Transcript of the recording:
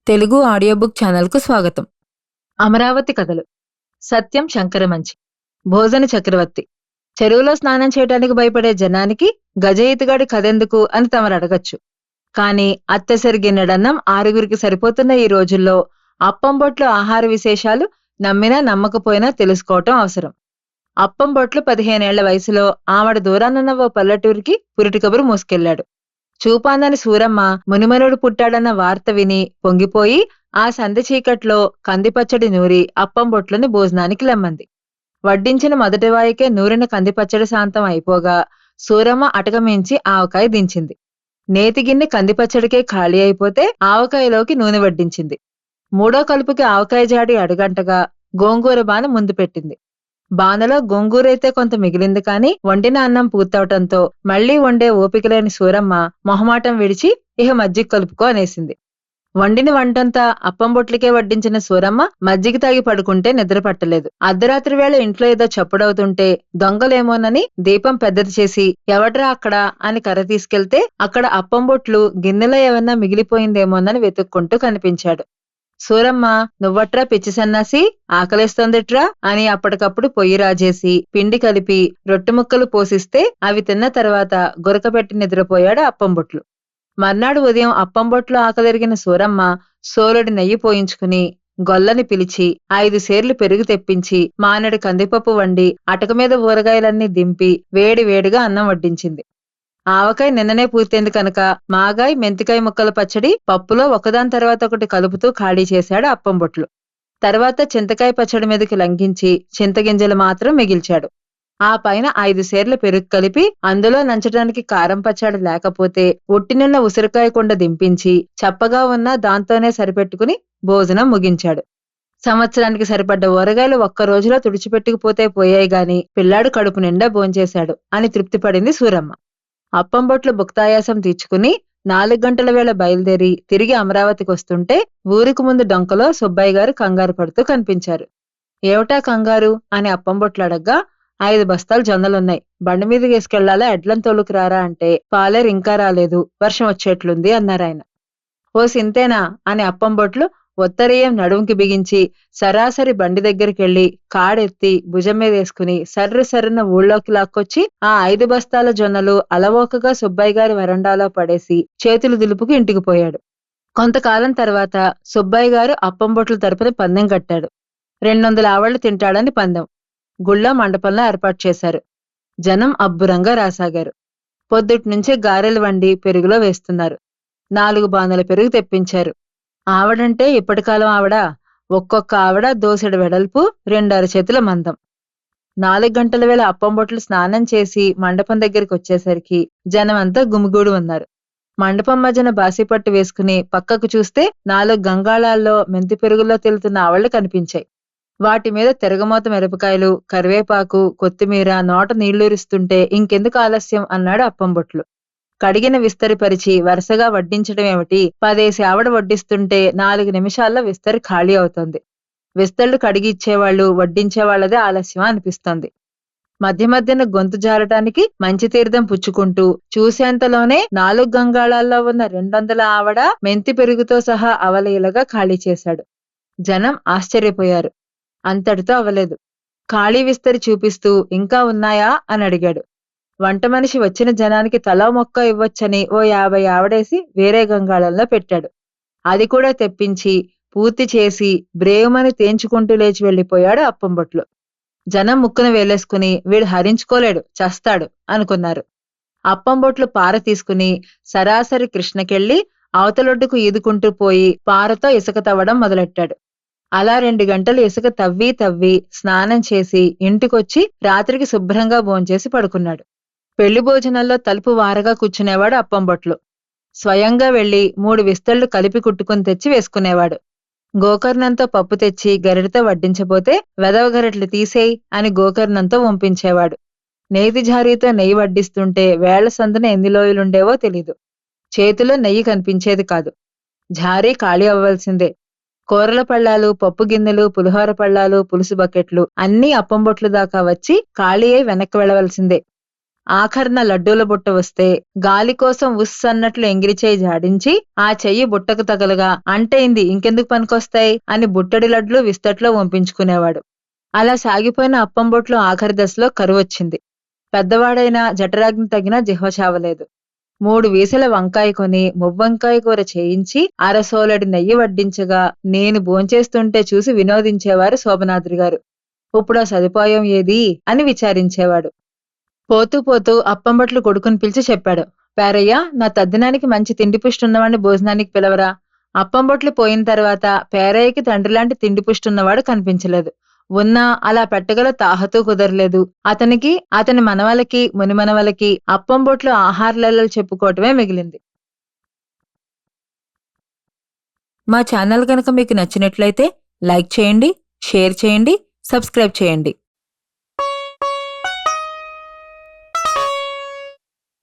Telugu audio book ఛానల్కు స్వాగతం. అమరావతి కథలు. సత్యం శంకరమంచి. భోజన చక్రవర్తి. చెరువులో స్నానం చేయడానికి భయపడే జనానికి గజ ఈతగాడి కథెందుకు అని తమరు అడగచ్చు. కాని అత్తెసరి గిన్నెడన్నం ఆరుగురికి సరిపోతున్న ఈ రోజుల్లో అప్పం బొట్లు ఆహార విశేషాలు నమ్మినా నమ్మకపోయినా తెలుసుకోవటం అవసరం. అప్పం బొట్లు 15 ఏళ్ల వయసులో ఆవిడ దూరానున్న ఓ పల్లెటూరికి పురిటి కబురు మోసుకెళ్లాడు. చూపాందని సూరమ్మ మునిమనుడు పుట్టాడన్న వార్త విని పొంగిపోయి ఆ సంధి చీకట్లో కందిపచ్చడి నూరి అప్పం బొట్లని భోజనానికి లెమ్మంది. వడ్డించిన మొదటి వాయికే నూరిన కందిపచ్చడి శాంతం అయిపోగా సూరమ్మ అటకమించి ఆవకాయ దించింది. నేతిగిన్నె కందిపచ్చడికే ఖాళీ అయిపోతే ఆవకాయలోకి నూనె వడ్డించింది. మూడో కలుపుకి ఆవకాయ జాడి అడుగంటగా గోంగూర బాన ముందు పెట్టింది. బానలో గోంగూరైతే కొంత మిగిలింది కాని వండిన అన్నం పూర్తవటంతో మళ్లీ వండే ఓపికలేని సూరమ్మ మొహమాటం విడిచి ఇహ మజ్జిగ కలుపుకో అనేసింది. వండిన వంటంతా అప్పం బొట్లకే వడ్డించిన సూరమ్మ మజ్జిగ తాగి పడుకుంటే నిద్ర పట్టలేదు. అర్ధరాత్రి వేళ ఇంట్లో ఏదో చప్పుడవుతుంటే దొంగలేమోనని దీపం పెద్దది చేసి ఎవడ్రా అక్కడ అని కర్ర తీసుకెళ్తే అక్కడ అప్పం బొట్లు గిన్నెలో ఏమన్నా మిగిలిపోయిందేమోనని వెతుక్కుంటూ కనిపించాడు. సూరమ్మ, నువ్వట్రా పిచ్చి సన్నాసి, ఆకలేస్తోందిట్రా అని అప్పటికప్పుడు పొయ్యి రాజేసి పిండి కలిపి రొట్టె ముక్కలు పోసిస్తే అవి తిన్న తర్వాత గురకపెట్టి నిద్రపోయాడు అప్పంబొట్లు. మర్నాడు ఉదయం అప్పంబొట్లు ఆకలిరిగిన సూరమ్మ సోలుడి నెయ్యి పోయించుకుని గొల్లని పిలిచి 5 సేర్లు పెరుగు తెప్పించి మానెడు కందిపప్పు వండి అటక మీద ఊరగాయలన్నీ దింపి వేడి వేడిగా అన్నం వడ్డించింది. ఆవకాయ నిన్ననే పూర్తయింది కనుక మాగాయ్ మెంతికాయ ముక్కల పచ్చడి పప్పులో ఒకదాని తర్వాత ఒకటి కలుపుతూ ఖాళీ చేశాడు అప్పంబొట్లు. తర్వాత చింతకాయ పచ్చడి మీదకి లంఘించి చింతగింజలు మాత్రం మిగిల్చాడు. ఆ పైన 5 సేర్ల పెరుగు కలిపి అందులో నంచడానికి కారం పచ్చడి లేకపోతే ఉట్టినున్న ఉసిరికాయ కుండ దింపించి చప్పగా ఉన్న దాంతోనే సరిపెట్టుకుని భోజనం ముగించాడు. సంవత్సరానికి సరిపడ్డ ఊరగాయలు ఒక్క రోజులో తుడిచిపెట్టుకుపోతే పోయాయి గాని పిల్లాడు కడుపు నిండా భోంచేశాడు అని తృప్తిపడింది సూరమ్మ. అప్పంబొట్లు భుక్తాయాసం తీర్చుకుని 4 గంటల వేళ బయలుదేరి తిరిగి అమరావతికి వస్తుంటే ఊరికి ముందు డొంకలో సుబ్బయ్య గారు కంగారు పడుతూ కనిపించారు. ఏమిటా కంగారు అని అప్పంబొట్లు అడగ్గా 5 బస్తాలు జొన్నలున్నాయి, బండి మీద వేసుకెళ్లాలా, ఎడ్లం తోలుకురారా అంటే పాలేరు ఇంకా రాలేదు, వర్షం వచ్చేట్లుంది అన్నారాయన. ఓ సింతేనా అని అప్పంబొట్లు ఉత్తరీయం నడుంకి బిగించి సరాసరి బండి దగ్గరికెళ్లి కాడెత్తి భుజం మీద వేసుకుని సర్రు సర్రున ఊళ్ళోకి లాక్కొచ్చి ఆ 5 బస్తాల జొన్నలు అలవోకగా సుబ్బయ్య గారి వరండాలో పడేసి చేతులు దులుపుకు ఇంటికి పోయాడు. కొంతకాలం తర్వాత సుబ్బయ్య గారు అప్పంబొట్ల తరపున పందెం కట్టాడు. 200 ఆవళ్లు తింటాడని పందెం. గుళ్ళో మండపంలో ఏర్పాటు చేశారు. జనం అబ్బురంగా రాసాగారు. పొద్దుట్నుంచే గారెలు వండి పెరుగులో వేస్తున్నారు. 4 బానల పెరుగు తెప్పించారు. ఆవడంటే ఇప్పటికాలం ఆవిడ, ఒక్కొక్క ఆవిడ దోసెడు వెడల్పు, 2 అరచేతుల మందం. 4 గంటల వేళ అప్పంబొట్లు స్నానం చేసి మండపం దగ్గరికి వచ్చేసరికి జనమంతా గుమిగూడు ఉన్నారు. మండపం మధ్యన బాసిపట్టు వేసుకుని పక్కకు చూస్తే 4 గంగాళాల్లో మెంతి పెరుగుల్లో తెలుతున్న ఆవళ్లు కనిపించాయి. వాటి మీద తిరగమోత మిరపకాయలు, కరివేపాకు, కొత్తిమీర నోట నీళ్లూరిస్తుంటే ఇంకెందుకు ఆలస్యం అన్నాడు అప్పంబొట్లు. కడిగిన విస్తరి పరిచి వరుసగా వడ్డించడం ఏమిటి, 10 ఆవిడ వడ్డిస్తుంటే 4 నిమిషాల్లో విస్తరి ఖాళీ అవుతోంది. విస్తళ్లు కడిగి ఇచ్చేవాళ్లు వడ్డించేవాళ్లదే ఆలస్యమా అనిపిస్తోంది. మధ్య మధ్యన గొంతు జారటానికి మంచి తీర్థం పుచ్చుకుంటూ చూసేంతలోనే 4 గంగాళాల్లో ఉన్న 200 ఆవిడ మెంతి పెరుగుతో సహా అవలీలగా ఖాళీ చేశాడు. జనం ఆశ్చర్యపోయారు. అంతటితో అవలేదు. ఖాళీ విస్తరి చూపిస్తూ ఇంకా ఉన్నాయా అని అడిగాడు. వంట మనిషి వచ్చిన జనానికి తలా మొక్క ఇవ్వొచ్చని ఓ 50 ఆవడేసి వేరే గంగాళంలో పెట్టాడు. అది కూడా తెప్పించి పూర్తి చేసి బ్రేవుమని తేంచుకుంటూ లేచి వెళ్లిపోయాడు అప్పంబొట్లు. జనం ముక్కున వేలేసుకుని వీడు హరించుకోలేడు, చస్తాడు అనుకున్నారు. అప్పంబొట్లు పార తీసుకుని సరాసరి కృష్ణకెళ్లి అవతలొడ్డుకు ఈదుకుంటూ పోయి పారతో ఇసుక తవ్వడం మొదలెట్టాడు. అలా 2 గంటలు ఇసుక తవ్వి స్నానం చేసి ఇంటికొచ్చి రాత్రికి శుభ్రంగా భోంచేసి పడుకున్నాడు. పెళ్లి భోజనాల్లో తలుపు వారగా కూర్చునేవాడు అప్పంబొట్లు. స్వయంగా వెళ్లి 3 విస్తళ్లు కలిపి కుట్టుకుని తెచ్చి వేసుకునేవాడు. గోకర్ణంతో పప్పు తెచ్చి గరిటతో వడ్డించబోతే వెదవ గరిటలు తీసేయి అని గోకర్ణంతో వంపించేవాడు. నేతి జారీతో నెయ్యి వడ్డిస్తుంటే వేళ్ల సందున ఎన్ని లోయలుండేవో తెలీదు. చేతిలో నెయ్యి కనిపించేది కాదు. జారీ ఖాళీ అవ్వాల్సిందే. కూరల పళ్ళాలు, పప్పు గిన్నెలు, పులిహోర పళ్ళాలు, పులుసు బకెట్లు అన్నీ అప్పంబొట్లు దాకా వచ్చి ఖాళీ అయి వెనక్కి వెళ్లవలసిందే. ఆఖర్న లడ్డూల బుట్ట వస్తే గాలి కోసం ఉస్ అన్నట్లు ఎంగిరిచేయి జాడించి ఆ చెయ్యి బుట్టకు తగలగా అంటైంది ఇంకెందుకు పనికొస్తాయి అని బుట్టడి లడ్లు విస్తట్లో వంపించుకునేవాడు. అలా సాగిపోయిన అప్పం బొట్లు ఆఖరి దశలో కరువొచ్చింది. పెద్దవాడైన జఠరాగ్ని తగిన జిహ్వ చావలేదు. 3 వీసల వంకాయ కొని మువ్వంకాయ కూర చేయించి అరసోలడి నెయ్యి వడ్డించగా నేను భోంచేస్తుంటే చూసి వినోదించేవారు శోభనాద్రి గారు. ఇప్పుడా సదుపాయం ఏది అని విచారించేవాడు. పోతూ పోతూ అప్పంబట్లు కొడుకుని పిలిచి చెప్పాడు. పేరయ్య, నా తద్దినానికి మంచి తిండి పుష్టి ఉన్నవాడిని భోజనానికి పిలవరా. అప్పంబొట్లు పోయిన తర్వాత పేరయ్యకి తండ్రిలాంటి తిండి పుష్టి ఉన్నవాడు కనిపించలేదు. ఉన్నా అలా పెట్టగల తాహతూ కుదరలేదు. అతనికి, అతని మనవలకి, మునిమనవలకి అప్పంబొట్లు ఆహారలెల్లలు చెప్పుకోవటమే మిగిలింది. మా ఛానల్ కనుక మీకు నచ్చినట్లయితే లైక్ చేయండి, షేర్ చేయండి, సబ్స్క్రైబ్ చేయండి.